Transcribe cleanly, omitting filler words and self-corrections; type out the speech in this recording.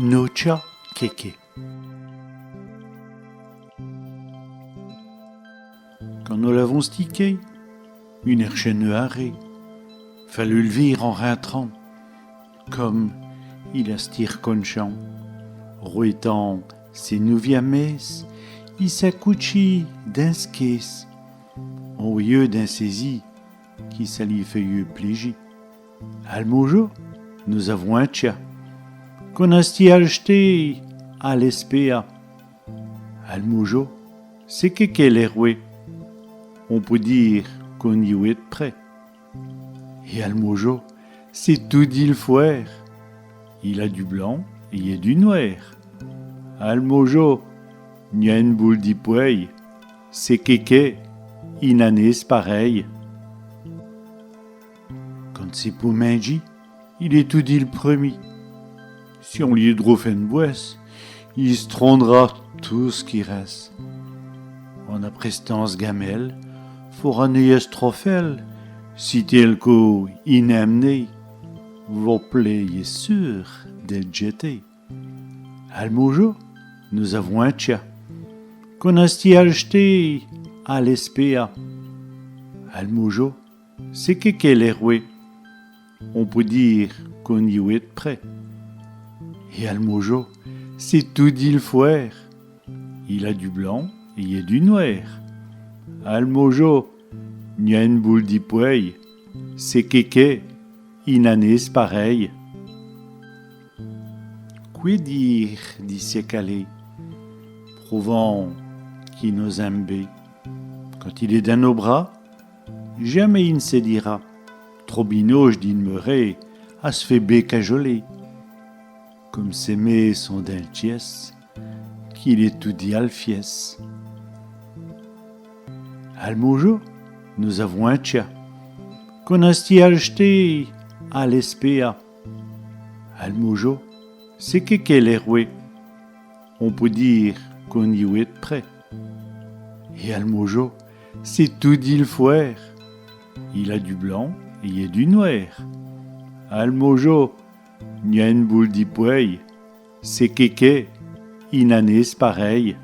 Nocha Keke. Quand nous l'avons stické, une herchaine arrêt, fallut le vire en rentrant, comme il a stir conchant, rouetant ses nouviames, il s'accouchit d'un skes, au lieu d'un saisi qui s'allie feuilleux plégie. Almojo, nous avons un tcha, qu'on a acheté à l'SPA. Almojo, c'est qu'elle est roué. On peut dire qu'on y est prêt. Et Almojo, c'est tout dit le foire. Il a du blanc et il y a du noir. Almojo, il y a une boule d'hypoeil. C'est qu'est une année pareil. Quand c'est pour manger, il est tout dit le premier. Si on lui est trop fait une boisse, il se trondera tout ce qui reste. En prestance gamelle, faut un estrophel, si tel qu'au inemné, vos plaies est sûr d'être jeté. Almojo, nous avons un tcha, qu'on a acheté à l'SPA. Almojo, c'est qu'elle est roué. On peut dire qu'on y est prêt. Et Almojo, c'est tout dit le foire. Il a du blanc et il y a du noir. Almojo, il y a une boule d'hypoeil. C'est qu'est une année pareil. Quoi dire, dit Secalé, prouvant qu'il nous aime bé. Quand il est dans nos bras, jamais il ne se dira. Trop binoche d'ignorer, à se fait bé cajoler. Comme ses mets sont d'altiès, qu'il est tout dit alfiès. Almojo, nous avons un tcha, qu'on a acheté à l'SPA. Almojo, c'est qu'elle est roué. On peut dire qu'on y est prêt. Et Almojo, c'est tout dit le foire. Il a du blanc et il y a du noir. Almojo, il y a une boule d'hypoeil. C'est qu'est une année pareil.